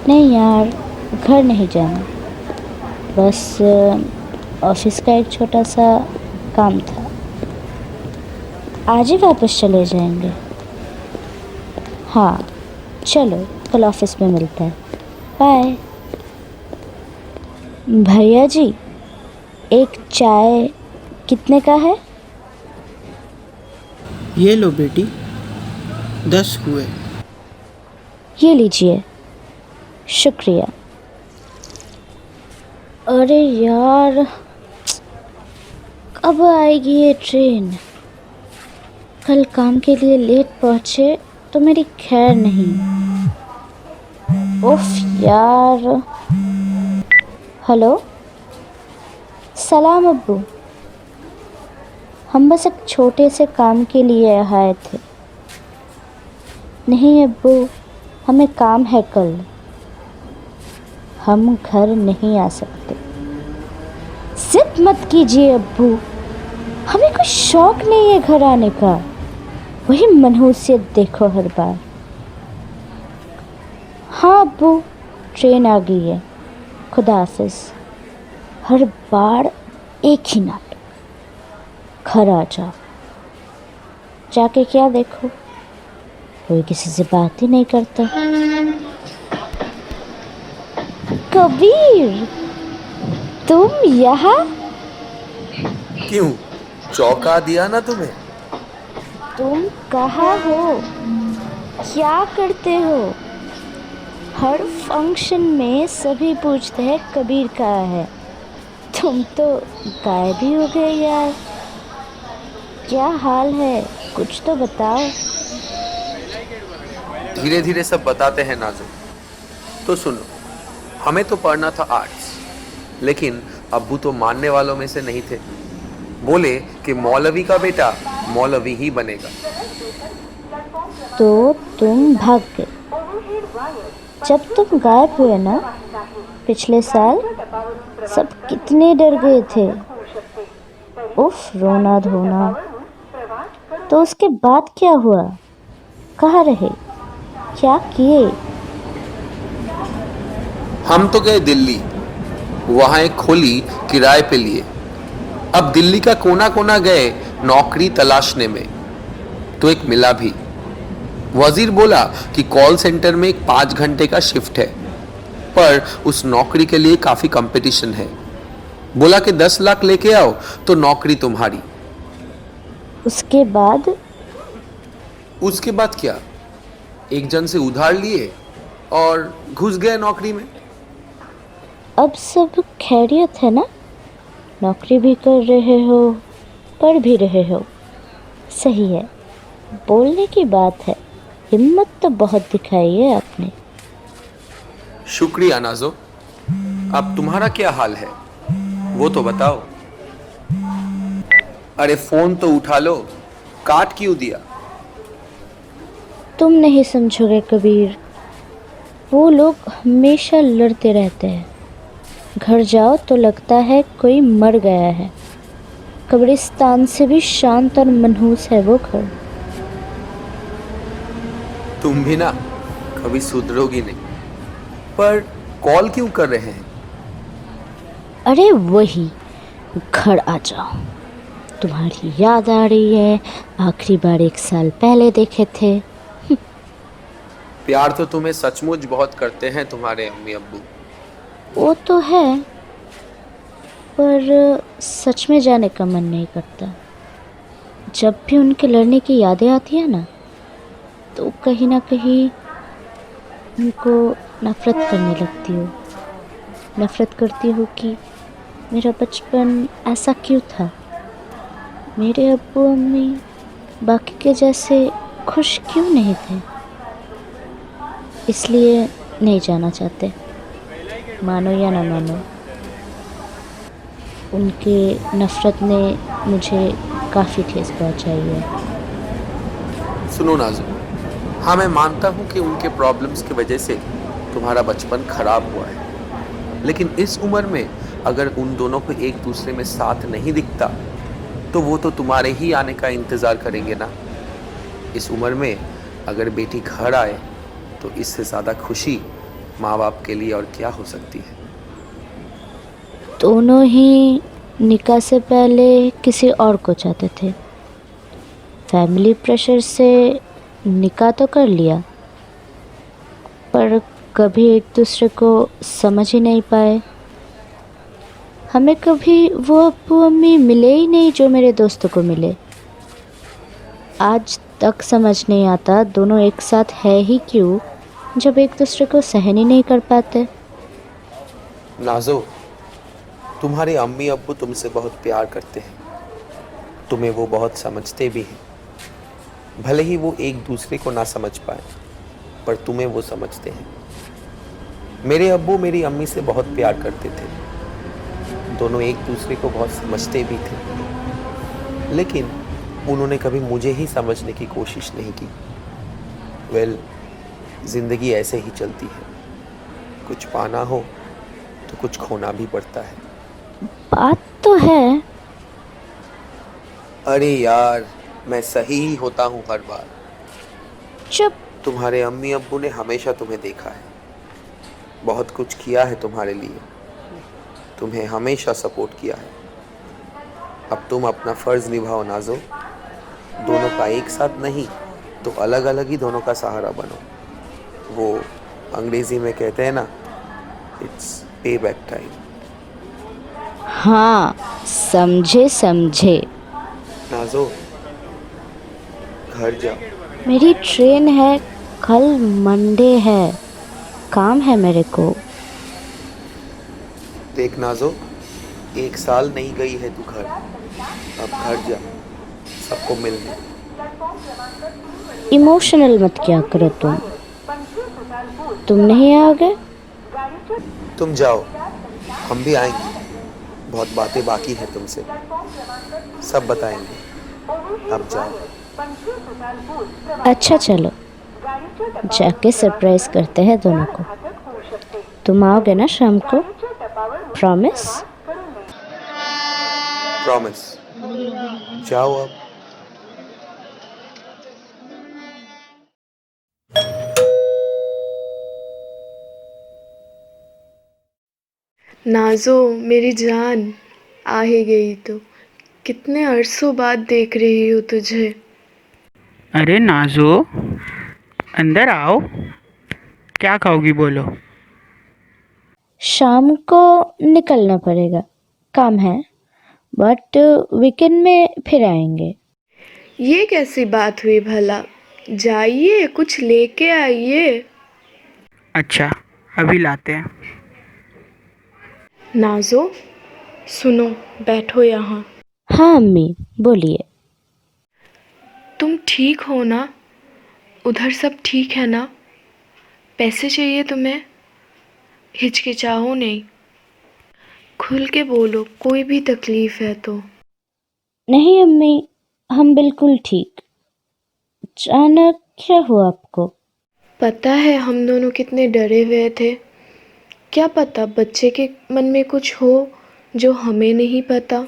नहीं यार, घर नहीं जाना। बस ऑफिस का एक छोटा सा काम था। आज ही वापस चले जाएंगे। हाँ चलो, कल ऑफिस में मिलते हैं। बाय। भैया जी, एक चाय कितने का है? ये लो बेटी, 10 हुए। ये लीजिए। शुक्रिया। अरे यार, कब आएगी ये ट्रेन? कल काम के लिए लेट पहुंचे तो मेरी खैर नहीं। उफ यार। हेलो, सलाम अब्बू। हम बस एक छोटे से काम के लिए आए थे। नहीं अब्बू, हमें काम है कल। हम घर नहीं आ सकते। जिद मत कीजिए अब्बू, हमें कोई शौक नहीं है घर आने का। वही मनहूसियत देखो हर बार। हाँ अब्बू, ट्रेन आ गई है। खुदा हाफिज। हर बार एक ही नाटक। घर आ जाओ। जाके क्या देखो, कोई किसी से बात ही नहीं करता। कबीर, तुम यहाँ? क्यों, चौंका दिया ना तुम्हें? तुम कहाँ हो? क्या करते हो? हर फंक्शन में सभी पूछते हैं कबीर कहाँ है। तुम तो गायब ही हो गए यार। क्या हाल है, कुछ तो बताओ। धीरे धीरे सब बताते हैं नाजो। तो सुनो, हमें तो पढ़ना था आर्ट्स, लेकिन अब्बू तो मानने वालों में से नहीं थे। बोले कि मौलवी का बेटा मौलवी ही बनेगा। तो तुम भाग गए। जब तुम गायब हुए ना पिछले साल, सब कितने डर गए थे। उफ, रोना धोना। तो उसके बाद क्या हुआ? कहाँ रहे? क्या किए? हम तो गए दिल्ली, वहां एक खोली किराए पे लिए। अब दिल्ली का कोना कोना गए नौकरी तलाशने में, तो एक मिला भी। वजीर बोला कि कॉल सेंटर में एक 5 घंटे का शिफ्ट है, पर उस नौकरी के लिए काफी कंपटीशन है। बोला कि 10 लाख लेके आओ तो नौकरी तुम्हारी। उसके बाद? उसके बाद क्या, एक जन से उधार लिए और घुस गए नौकरी में। अब सब खैरियत है ना? नौकरी भी कर रहे हो, पढ़ भी रहे हो। सही है, बोलने की बात है। हिम्मत तो बहुत दिखाई है आपने। शुक्रिया नाजो। अब तुम्हारा क्या हाल है, वो तो बताओ। अरे फोन तो उठा लो, काट क्यों दिया? तुम नहीं समझोगे कबीर। वो लोग हमेशा लड़ते रहते हैं। घर जाओ तो लगता है कोई मर गया है। कब्रिस्तान से भी शांत और मनहूस है वो घर। तुम भी ना कभी सुधरोगी नहीं। पर कॉल क्यों कर रहे हैं? अरे वही, घर आ जाओ। तुम्हारी याद आ रही है। आखिरी बार 1 साल पहले देखे थे। प्यार तो तुम्हें सचमुच बहुत करते हैं तुम्हारे अम्मी अब्बू। वो तो है, पर सच में जाने का मन नहीं करता। जब भी उनके लड़ने की यादें आती है ना, तो कहीं ना कहीं उनको नफ़रत करने लगती हो। नफ़रत करती हो कि मेरा बचपन ऐसा क्यों था। मेरे अब्बू अम्मी बाकी के जैसे खुश क्यों नहीं थे। इसलिए नहीं जाना चाहते, मानो या ना मानो। उनके नफ़रत ने मुझे काफ़ी ठेस पहुंचाई है। सुनो नाजो, हाँ मैं मानता हूँ कि उनके प्रॉब्लम्स की वजह से तुम्हारा बचपन खराब हुआ है, लेकिन इस उम्र में अगर उन दोनों को एक दूसरे में साथ नहीं दिखता तो वो तो तुम्हारे ही आने का इंतज़ार करेंगे ना। इस उम्र में अगर बेटी घर आए तो इससे ज़्यादा खुशी माँ बाप के लिए और क्या हो सकती है। दोनों ही निकाह से पहले किसी और को चाहते थे। फैमिली प्रेशर से निकाह तो कर लिया, पर कभी एक दूसरे को समझ ही नहीं पाए। हमें कभी वो अब्बू अम्मी मिले ही नहीं जो मेरे दोस्तों को मिले। आज तक समझ नहीं आता दोनों एक साथ है ही क्यों, जब एक दूसरे को सहन ही नहीं कर पाते। नाजो, तुम्हारे अम्मी अब्बू तुमसे बहुत प्यार करते हैं, तुम्हें वो बहुत समझते भी हैं। भले ही वो एक दूसरे को ना समझ पाए, पर तुम्हें वो समझते हैं। मेरे अब्बू मेरी अम्मी से बहुत प्यार करते थे, दोनों एक दूसरे को बहुत समझते भी थे, लेकिन उन्होंने कभी मुझे ही समझने की कोशिश नहीं की। जिंदगी ऐसे ही चलती है, कुछ पाना हो तो कुछ खोना भी पड़ता है। बात तो है। अरे यार, मैं सही ही होता हूँ हर बार। चुप। तुम्हारे अम्मी अब्बू ने हमेशा तुम्हें देखा है, बहुत कुछ किया है तुम्हारे लिए, तुम्हें हमेशा सपोर्ट किया है। अब तुम अपना फर्ज निभाओ नाजो, दोनों का एक साथ नहीं तो अलग अलग ही दोनों का सहारा बनो। वो अंग्रेजी में कहते हैं ना, इट्स पे बैक टाइम। हाँ, समझे समझे। नाजो, घर जाओ। मेरी ट्रेन है, कल मंडे है, काम है मेरे को। देख नाजो, 1 साल नहीं गई है तू घर, अब घर जा सबको मिलने। इमोशनल मत क्या करो तुम नहीं आओगे? तुम जाओ, हम भी आएंगे, बहुत बातें बाकी हैं तुमसे, सब बताएंगे। अब जाओ। अच्छा चलो, जाके सरप्राइज करते हैं दोनों को। तुम आओगे ना शाम को? प्रॉमिस? प्रॉमिस। जाओ अब। नाज़ो मेरी जान, आ ही गई तो। कितने अरसों बाद देख रही हूँ तुझे। अरे नाजो, अंदर आओ। क्या खाओगी बोलो? शाम को निकलना पड़ेगा, काम है, बट वीकेंड में फिर आएंगे। ये कैसी बात हुई भला? जाइए, कुछ लेके आइए। अच्छा, अभी लाते हैं। नाज़ो सुनो, बैठो यहाँ। हाँ अम्मी, बोलिए। तुम ठीक हो ना? उधर सब ठीक है ना? पैसे चाहिए तुम्हें? हिचकिचाओ नहीं, खुल के बोलो, कोई भी तकलीफ़ है तो। नहीं अम्मी, हम बिल्कुल ठीक। अचानक क्या हुआ आपको? पता है हम दोनों कितने डरे हुए थे। क्या पता बच्चे के मन में कुछ हो जो हमें नहीं पता।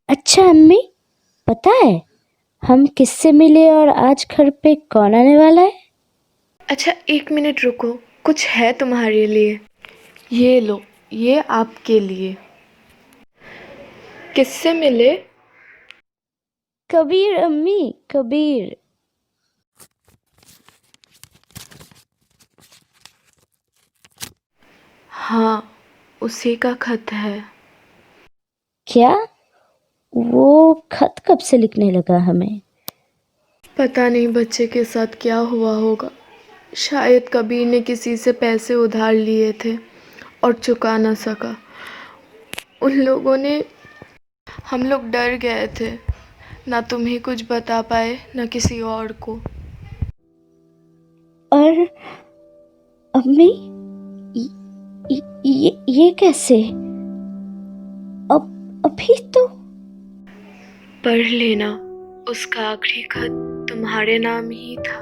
अच्छा अम्मी, पता है हम किससे मिले और आज घर पे कौन आने वाला है? अच्छा 1 मिनट रुको, कुछ है तुम्हारे लिए। ये लो, ये आपके लिए। किससे मिले? कबीर अम्मी, कबीर। हाँ, उसी का खत है। क्या? वो खत कब से लिखने लगा हमें? पता नहीं बच्चे के साथ क्या हुआ होगा। शायद कबीर ने किसी से पैसे उधार लिए थे और चुका ना सका। उन लोगों ने, हम लोग डर गए थे, ना तुम्हें कुछ बता पाए ना किसी और को। और अम्मी, ये कैसे? अभी तो। पढ़ लेना, उसका आखिरी खत तुम्हारे नाम ही था।